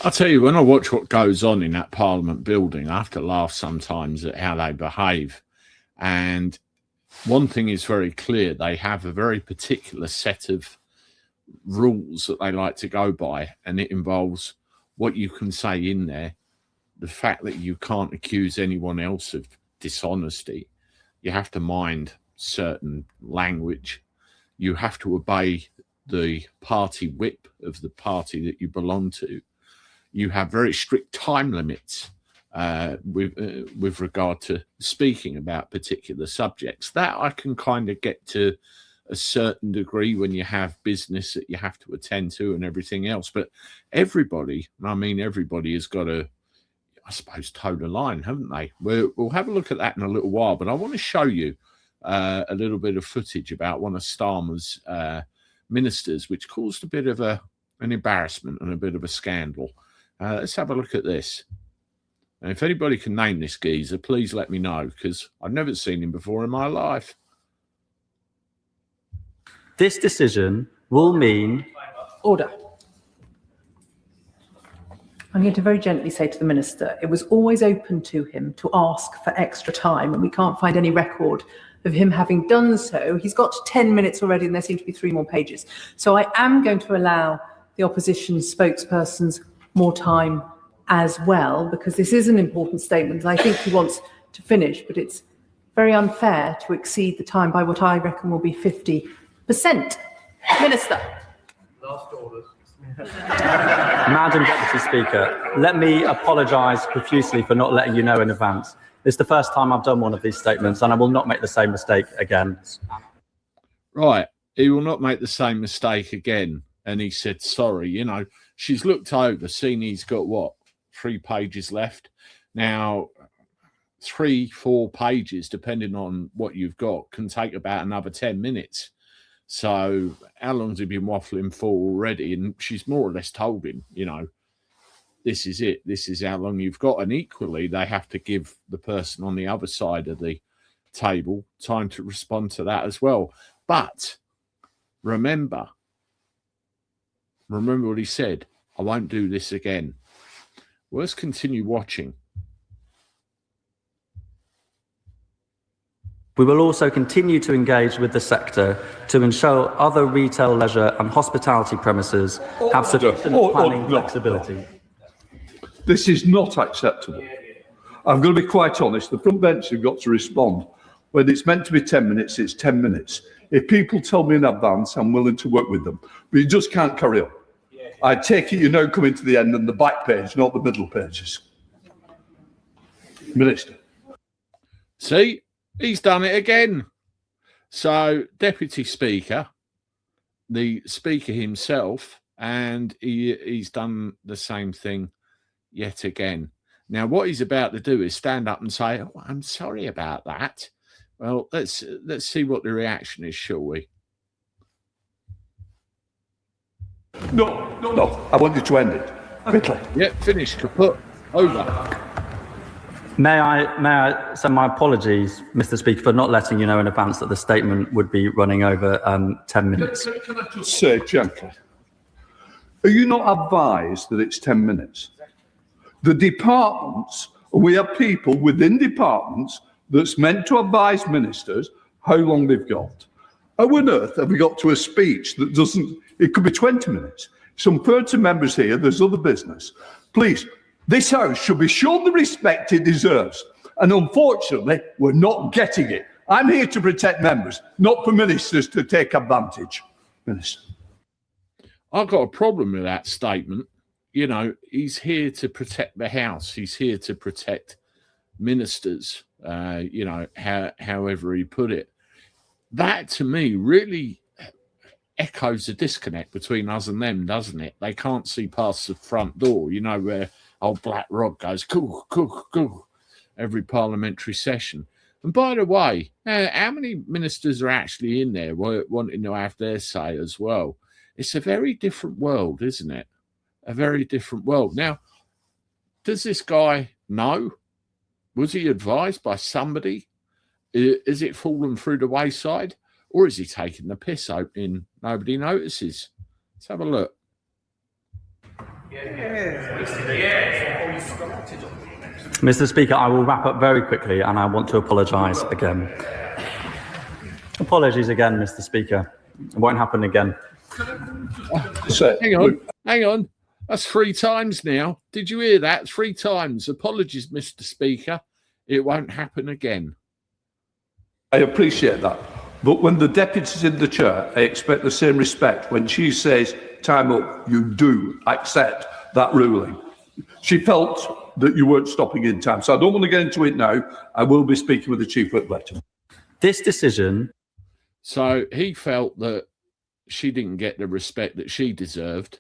I'll tell you, when I watch what goes on in that Parliament building, I have to laugh sometimes at how they behave. And one thing is very clear: they have a very particular set of rules that they like to go by, and it involves what you can say in there, the fact that you can't accuse anyone else of dishonesty, you have to mind certain language, you have to obey the party whip of the party that you belong to, you have very strict time limits with regard to speaking about particular subjects. That I can kind of get to a certain degree when you have business that you have to attend to and everything else. But everybody, and I mean everybody, has got to, I suppose, toe the line, haven't they? We'll have a look at that in a little while, but I want to show you a little bit of footage about one of Starmer's ministers, which caused a bit of an embarrassment and a bit of a scandal. Let's have a look at this. And if anybody can name this geezer, please let me know, because I've never seen him before in my life. This decision will mean... Order. I'm going to very gently say to the Minister, it was always open to him to ask for extra time, and we can't find any record of him having done so. He's got 10 minutes already, and there seem to be 3 more pages. So I am going to allow the opposition spokespersons more time as well, because this is an important statement. I think he wants to finish, but it's very unfair to exceed the time by what I reckon will be 50%. Minister. Last orders. Madam Deputy Speaker, let me apologise profusely for not letting you know in advance. It's the first time I've done one of these statements, and I will not make the same mistake again. Right, he will not make the same mistake again. And he said, sorry, you know, she's looked over, seen he's got, what, 3 pages left. Now, 3-4 pages, depending on what you've got, can take about another 10 minutes. So how long's he been waffling for already? And she's more or less told him, you know, this is it. This is how long you've got. And equally, they have to give the person on the other side of the table time to respond to that as well. But remember what he said. I won't do this again. Well, let's continue watching. We will also continue to engage with the sector to ensure other retail, leisure and hospitality premises have sufficient planning flexibility. This is not acceptable. I'm going to be quite honest. The front bench have got to respond. When it's meant to be 10 minutes, it's 10 minutes. If people tell me in advance, I'm willing to work with them. But you just can't carry on. I take it you're now coming to the end and the back page, not the middle pages. Minister. See? He's done it again. So, Deputy Speaker, the Speaker himself, and he's done the same thing yet again. Now, what he's about to do is stand up and say, oh, I'm sorry about that. Well, let's see what the reaction is, shall we? No. I want you to end it. Quickly. Yeah, finished. Kaput. Over. May I send my apologies, Mr. Speaker, for not letting you know in advance that the statement would be running over 10 minutes. Can I just say gently, are you not advised that it's 10 minutes? The departments, we have people within departments that's meant to advise ministers how long they've got. How on earth have we got to a speech that doesn't, it could be 20 minutes. Some further members here, there's other business. Please. This House should be shown the respect it deserves. And unfortunately, we're not getting it. I'm here to protect members, not for ministers to take advantage. Minister. I've got a problem with that statement. You know, he's here to protect the House. He's here to protect ministers, you know, however he put it. That, to me, really echoes the disconnect between us and them, doesn't it? They can't see past the front door, you know, where old Black Rod goes, cool, every parliamentary session. And by the way, how many ministers are actually in there wanting to have their say as well? It's a very different world, isn't it? A very different world. Now, does this guy know? Was he advised by somebody? Is it fallen through the wayside? Or is he taking the piss, hoping nobody notices? Let's have a look. Mr. Speaker, I will wrap up very quickly, and I want to apologise again. Apologies again, Mr. Speaker. It won't happen again. So, Hang on. That's 3 times now. Did you hear that? 3 times. Apologies, Mr. Speaker. It won't happen again. I appreciate that. But when the deputy's in the chair, I expect the same respect. When she says, time up, you do accept that ruling. She felt that you weren't stopping in time. So I don't want to get into it now. I will be speaking with the Chief Whip later. This decision... So he felt that she didn't get the respect that she deserved.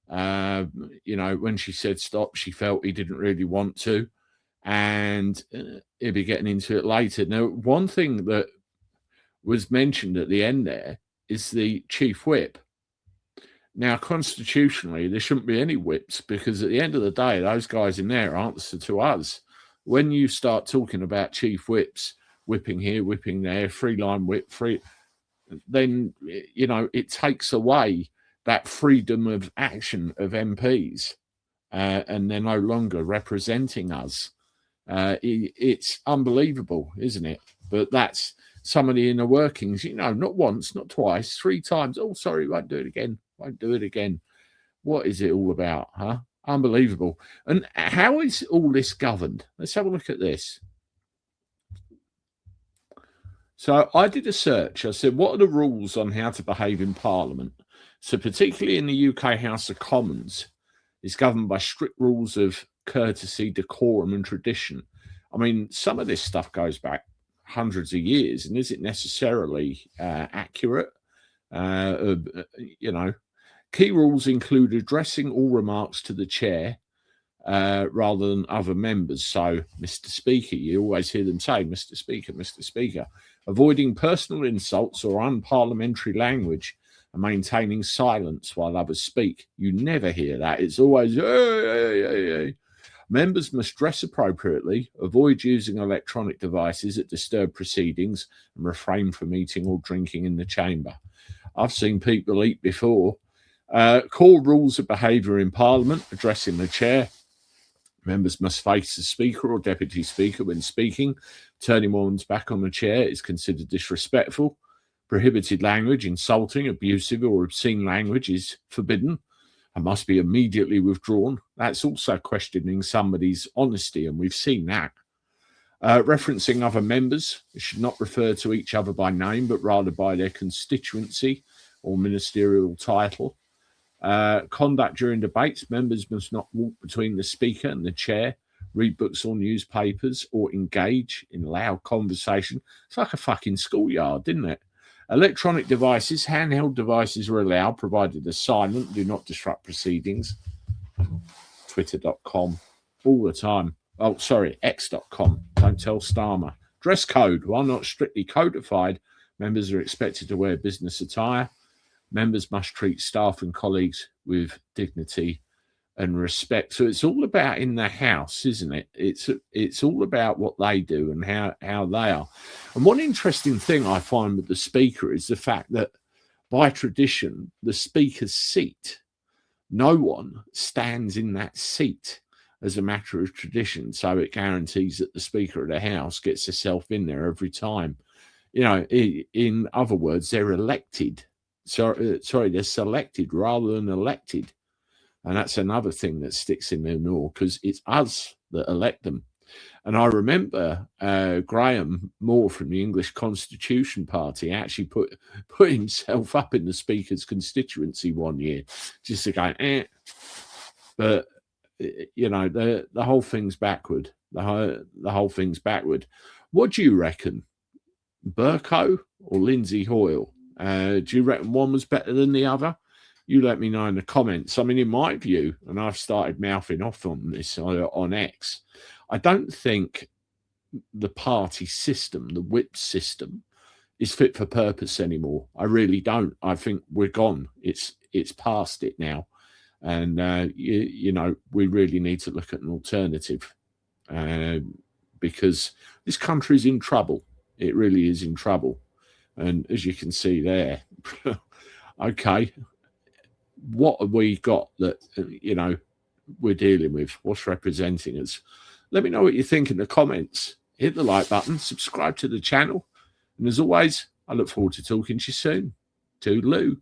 When she said stop, she felt he didn't really want to. And he'll be getting into it later. Now, one thing that was mentioned at the end there is the Chief Whip. Now, constitutionally, there shouldn't be any whips because at the end of the day, those guys in there answer to us. When you start talking about Chief Whips, whipping here, whipping there, free-line whip, then, it takes away that freedom of action of MPs and they're no longer representing us. It's unbelievable, isn't it? But that's some of the inner workings, not once, not twice, 3 times. Oh, sorry, won't do it again. Won't do it again. What is it all about, huh? Unbelievable. And how is all this governed? Let's have a look at this. So I did a search. I said, what are the rules on how to behave in Parliament? So particularly in the UK House of Commons, it's governed by strict rules of courtesy, decorum and tradition. I mean, some of this stuff goes back hundreds of years, and is it necessarily accurate? Key rules include addressing all remarks to the chair rather than other members. So, Mr. Speaker, you always hear them say, Mr. Speaker, Mr. Speaker. Avoiding personal insults or unparliamentary language and maintaining silence while others speak. You never hear that. It's always, hey, hey, hey, hey. Members must dress appropriately, avoid using electronic devices that disturb proceedings, and refrain from eating or drinking in the chamber. I've seen people eat before. Core rules of behaviour in Parliament, addressing the chair. Members must face the Speaker or Deputy Speaker when speaking. Turning one's back on the chair is considered disrespectful. Prohibited language, insulting, abusive or obscene language is forbidden and must be immediately withdrawn. That's also questioning somebody's honesty, and we've seen that. Referencing other members, they should not refer to each other by name, but rather by their constituency or ministerial title. Conduct during debates, members must not walk between the Speaker and the chair, read books or newspapers, or engage in loud conversation. It's like a fucking schoolyard, isn't it? Electronic devices, handheld devices are allowed, provided they're silent, do not disrupt proceedings. Twitter.com, all the time. Oh, sorry, X.com. Don't tell Starmer. Dress code, while not strictly codified, members are expected to wear business attire. Members must treat staff and colleagues with dignity and respect. So it's all about in the House, isn't it? It's all about what they do and how they are. And one interesting thing I find with the Speaker is the fact that by tradition, the Speaker's seat, no one stands in that seat as a matter of tradition. So it guarantees that the Speaker of the House gets herself in there every time. In other words, they're elected. They're selected rather than elected. And that's another thing that sticks in their gnaw, because it's us that elect them. And I remember Graham Moore from the English Constitution Party actually put himself up in the Speaker's constituency one year just to go, But, the whole thing's backward. The whole thing's backward. What do you reckon? Burko or Lindsay Hoyle? Do you reckon one was better than the other? You let me know in the comments. I mean, in my view, and I've started mouthing off on this on X, I don't think the party system, the whip system, is fit for purpose anymore. I really don't. I think we're gone. It's past it now. And, we really need to look at an alternative because this country is in trouble. It really is in trouble. And as you can see there, okay, what have we got that, we're dealing with? What's representing us? Let me know what you think in the comments. Hit the like button, subscribe to the channel. And as always, I look forward to talking to you soon. Toodaloo.